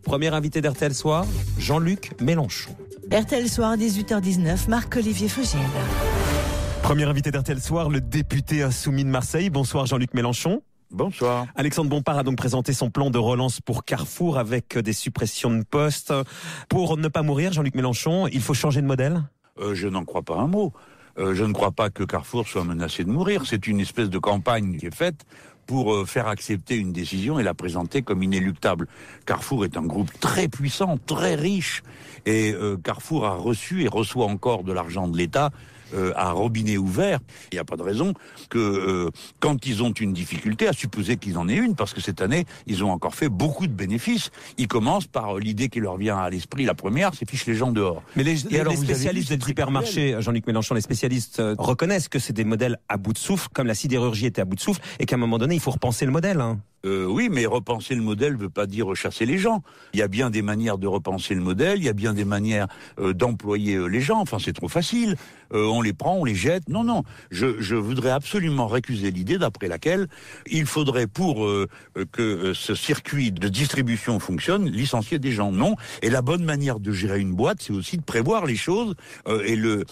Premier invité d'RTL Soir, Jean-Luc Mélenchon. RTL Soir, 18h19, Marc-Olivier Fogiel. Premier invité d'RTL Soir, le député insoumis de Marseille. Bonsoir Jean-Luc Mélenchon. Bonsoir. Alexandre Bompard a donc présenté son plan de relance pour Carrefour avec des suppressions de postes. Pour ne pas mourir, Jean-Luc Mélenchon, il faut changer de modèle ? Je n'en crois pas un mot. Je ne crois pas que Carrefour soit menacé de mourir. C'est une espèce de campagne qui est faite pour faire accepter une décision et la présenter comme inéluctable. Carrefour est un groupe très puissant, très riche, et Carrefour a reçu et reçoit encore de l'argent de l'État à robinet ouvert. Il n'y a pas de raison que quand ils ont une difficulté, à supposer qu'ils en aient une, parce que cette année, ils ont encore fait beaucoup de bénéfices. Ils commencent par l'idée qui leur vient à l'esprit, la première, c'est fiche les gens dehors. Mais les spécialistes des hypermarchés, Jean-Luc Mélenchon, les spécialistes reconnaissent que c'est des modèles à bout de souffle, comme la sidérurgie était à bout de souffle, et qu'à un moment donné, il faut repenser le modèle. Oui, mais repenser le modèle ne veut pas dire chasser les gens. Il y a bien des manières de repenser le modèle, il y a bien des manières d'employer les gens. Enfin, c'est trop facile. On les prend, on les jette. Non. Je voudrais absolument récuser l'idée d'après laquelle il faudrait, pour que ce circuit de distribution fonctionne, licencier des gens. Non. Et la bonne manière de gérer une boîte, c'est aussi de prévoir les choses et le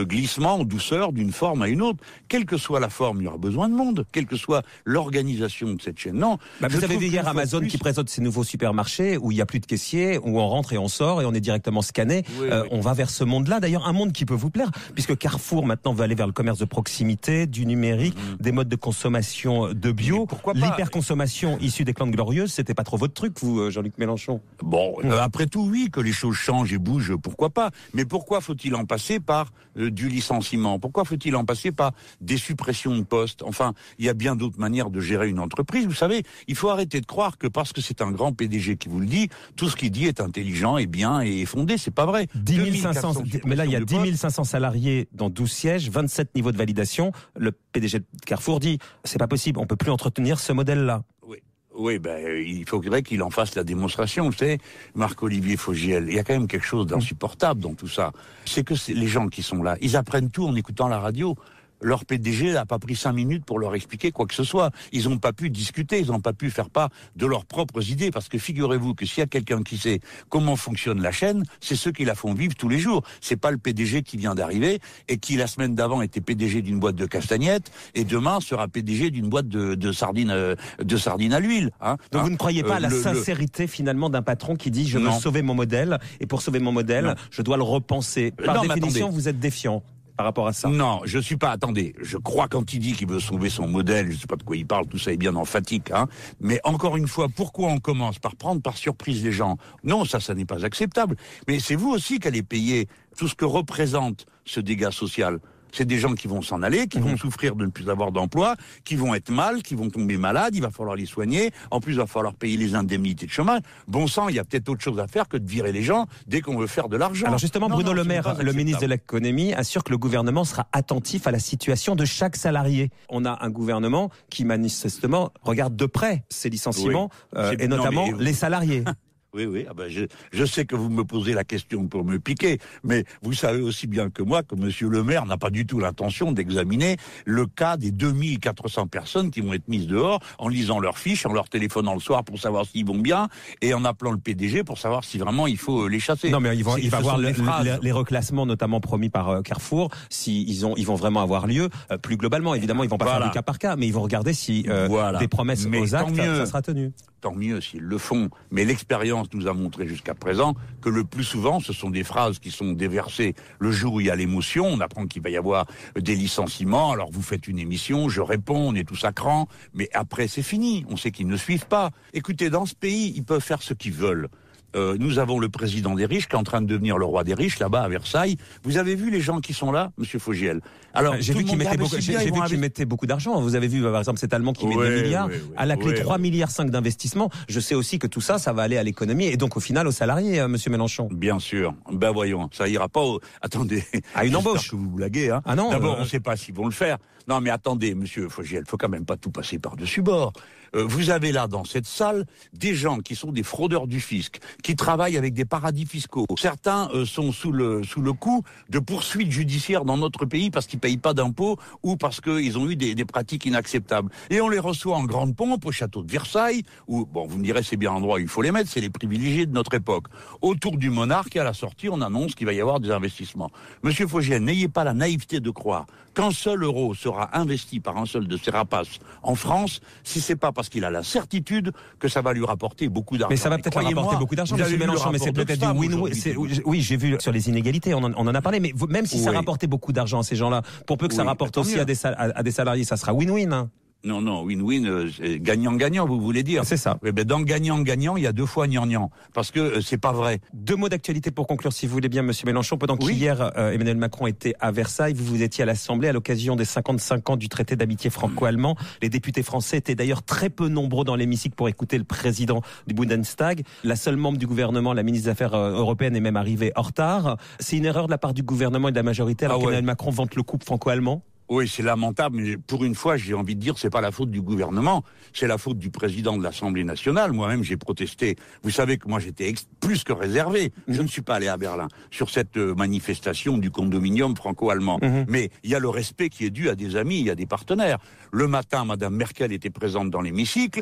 glissement en douceur d'une forme à une autre. Quelle que soit la forme, il y aura besoin de monde. Quelle que soit l'organisation de cette chaîne. Non. Vous avez vu hier Amazon qui présente ses nouveaux supermarchés où il n'y a plus de caissiers, où on rentre et on sort et on est directement scanné. Oui. On va vers ce monde-là. D'ailleurs, un monde qui peut vous plaire, puisque Carrefour maintenant va aller vers le commerce de proximité, du numérique, des modes de consommation de bio. L'hyperconsommation issue des Plantes Glorieuses, c'était pas trop votre truc, vous, Jean-Luc Mélenchon? Bon, après tout, oui, que les choses changent et bougent, pourquoi pas. Mais pourquoi faut-il en passer par du licenciement? Pourquoi faut-il en passer par des suppressions de postes? Enfin, il y a bien d'autres manières de gérer une entreprise. Vous savez, il faut arrêter de croire que parce que c'est un grand PDG qui vous le dit, tout ce qu'il dit est intelligent et bien et fondé. C'est pas vrai. 10 500, mais là, il y a 10 500 salariés dans 12 sièges, 27 niveaux de validation. Le PDG de Carrefour dit, c'est pas possible, on peut plus entretenir ce modèle-là. Oui, il faudrait qu'il en fasse la démonstration. Vous savez, Marc-Olivier Fogiel, il y a quand même quelque chose d'insupportable dans tout ça. C'est que les gens qui sont là, ils apprennent tout en écoutant la radio. Leur PDG n'a pas pris 5 minutes pour leur expliquer quoi que ce soit. Ils n'ont pas pu discuter, ils n'ont pas pu faire part de leurs propres idées, parce que figurez-vous que s'il y a quelqu'un qui sait comment fonctionne la chaîne, c'est ceux qui la font vivre tous les jours. C'est pas le PDG qui vient d'arriver et qui la semaine d'avant était PDG d'une boîte de castagnettes et demain sera PDG d'une boîte de sardines à l'huile. Donc vous ne croyez pas à la sincérité finalement d'un patron qui dit je veux sauver mon modèle et pour sauver mon modèle, je dois le repenser. Par définition, vous êtes défiant par rapport à ça? Non, je suis pas. Attendez, je crois quand il dit qu'il veut sauver son modèle, je sais pas de quoi il parle, tout ça est bien emphatique, Mais encore une fois, pourquoi on commence par prendre par surprise les gens? Non, ça n'est pas acceptable. Mais c'est vous aussi qui allez payer tout ce que représente ce dégât social. C'est des gens qui vont s'en aller, qui vont souffrir de ne plus avoir d'emploi, qui vont être mal, qui vont tomber malades, il va falloir les soigner, en plus il va falloir payer les indemnités de chômage. Bon sang, il y a peut-être autre chose à faire que de virer les gens dès qu'on veut faire de l'argent. Alors justement, Bruno Le Maire, le ministre de l'économie, assure que le gouvernement sera attentif à la situation de chaque salarié. On a un gouvernement qui manifestement regarde de près ces licenciements, et notamment les salariés. Oui. Je sais que vous me posez la question pour me piquer, mais vous savez aussi bien que moi que Monsieur Le Maire n'a pas du tout l'intention d'examiner le cas des 2400 personnes qui vont être mises dehors en lisant leurs fiches, en leur téléphonant le soir pour savoir s'ils vont bien et en appelant le PDG pour savoir si vraiment il faut les chasser. Non, mais il va voir les reclassements notamment promis par Carrefour, ils vont vraiment avoir lieu. Plus globalement, évidemment, ils vont pas faire du cas par cas, mais ils vont regarder si des promesses aux actes, ça sera tenu. Tant mieux s'ils le font, mais l'expérience nous a montré jusqu'à présent que le plus souvent, ce sont des phrases qui sont déversées le jour où il y a l'émotion. On apprend qu'il va y avoir des licenciements, alors vous faites une émission, je réponds, on est tous à cran, mais après c'est fini, on sait qu'ils ne suivent pas. Écoutez, dans ce pays, ils peuvent faire ce qu'ils veulent. Nous avons le président des riches qui est en train de devenir le roi des riches là-bas à Versailles. Vous avez vu les gens qui sont là, Monsieur Fogiel? Alors j'ai vu qu'ils mettaient beaucoup d'argent. Vous avez vu par exemple cet Allemand qui met 2 milliards, à la clé 3,5 milliards d'investissement. Je sais aussi que tout ça va aller à l'économie et donc au final aux salariés, Monsieur Mélenchon. Bien sûr. Voyons, ça ira pas attendez. À une embauche. Que vous blaguez, Ah non. D'abord, on ne sait pas s'ils vont le faire. Non, mais attendez, Monsieur Fogiel, faut quand même pas tout passer par-dessus bord. Vous avez là, dans cette salle, des gens qui sont des fraudeurs du fisc, qui travaillent avec des paradis fiscaux. Certains sont sous le coup de poursuites judiciaires dans notre pays parce qu'ils payent pas d'impôts ou parce qu'ils ont eu des pratiques inacceptables. Et on les reçoit en grande pompe au château de Versailles, où, bon, vous me direz, c'est bien l'endroit où il faut les mettre, c'est les privilégiés de notre époque. Autour du monarque, et à la sortie, on annonce qu'il va y avoir des investissements. Monsieur Fogiel, n'ayez pas la naïveté de croire qu'un seul euro sera investi par un seul de ces rapaces en France, si c'est pas parce qu'il a la certitude que ça va lui rapporter beaucoup d'argent. Mais ça va peut-être lui rapporter beaucoup d'argent, monsieur Mélenchon, mais c'est peut-être du win-win. Oui, j'ai vu sur les inégalités, on en a parlé, mais même si ça rapportait beaucoup d'argent à ces gens-là, pour peu que ça rapporte aussi à des salariés, ça sera win-win, hein. Non, win-win, gagnant-gagnant, vous voulez dire. C'est ça. Mais dans gagnant-gagnant, il y a deux fois gnangnan, parce que c'est pas vrai. 2 mots d'actualité pour conclure, si vous voulez bien, monsieur Mélenchon. Pendant qu'hier, Emmanuel Macron était à Versailles, vous étiez à l'Assemblée à l'occasion des 55 ans du traité d'amitié franco-allemand. Les députés français étaient d'ailleurs très peu nombreux dans l'hémicycle pour écouter le président du Bundestag. La seule membre du gouvernement, la ministre des Affaires européennes, est même arrivée en retard. C'est une erreur de la part du gouvernement et de la majorité, alors qu'Emmanuel Macron vante le couple franco-allemand? Oui, c'est lamentable, mais pour une fois, j'ai envie de dire, c'est pas la faute du gouvernement, c'est la faute du président de l'Assemblée nationale. Moi-même, j'ai protesté. Vous savez que moi, j'étais plus que réservé. Je ne suis pas allé à Berlin sur cette manifestation du condominium franco-allemand. Mais il y a le respect qui est dû à des amis, il y a des partenaires. Le matin, Madame Merkel était présente dans l'hémicycle,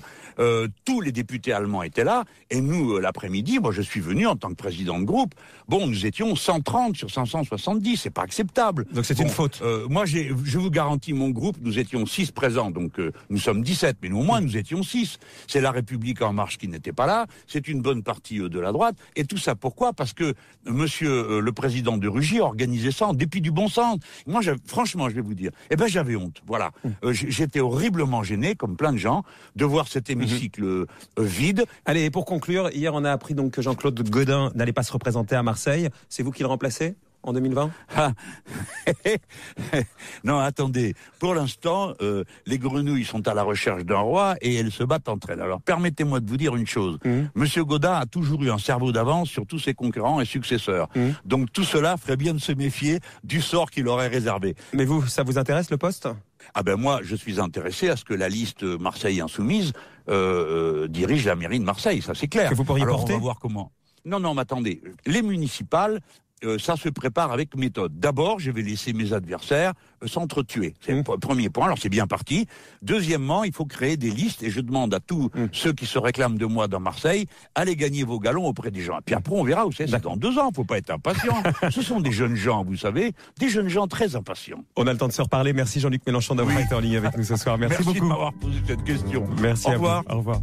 tous les députés allemands étaient là, et nous, l'après-midi, moi, je suis venu en tant que président de groupe. Bon, nous étions 130 sur 570, c'est pas acceptable. Donc c'est une faute. Moi, je vous garantis, mon groupe, nous étions 6 présents, donc nous sommes 17, mais au moins nous étions 6. C'est la République En Marche qui n'était pas là, c'est une bonne partie de la droite, et tout ça pourquoi? Parce que monsieur le président de Rugy organisait ça en dépit du bon sens. Moi, franchement, je vais vous dire, j'avais honte, voilà. J'étais horriblement gêné, comme plein de gens, de voir cet hémicycle vide. Allez, pour conclure, hier on a appris donc que Jean-Claude Gaudin n'allait pas se représenter à Marseille. C'est vous qui le remplacez en 2020? Non, attendez. Pour l'instant, les grenouilles sont à la recherche d'un roi et elles se battent entre elles. Alors, permettez-moi de vous dire une chose. Monsieur Gaudin a toujours eu un cerveau d'avance sur tous ses concurrents et successeurs. Donc, tout cela ferait bien de se méfier du sort qu'il aurait réservé. Mais vous, ça vous intéresse le poste? Moi, je suis intéressé à ce que la liste Marseille Insoumise dirige la mairie de Marseille. Ça, c'est clair. Que vous pourriez porter? On va voir comment. Non, mais attendez. Les municipales, ça se prépare avec méthode. D'abord, je vais laisser mes adversaires s'entretuer. C'est le premier point. Alors, c'est bien parti. Deuxièmement, il faut créer des listes et je demande à tous ceux qui se réclament de moi dans Marseille, allez gagner vos galons auprès des gens. Et puis après, on verra où c'est dans 2 ans. Faut pas être impatient. Ce sont des jeunes gens, vous savez, des jeunes gens très impatients. On a le temps de se reparler. Merci Jean-Luc Mélenchon d'avoir été en ligne avec nous ce soir. Merci beaucoup de m'avoir posé cette question. Merci Au revoir. Au revoir.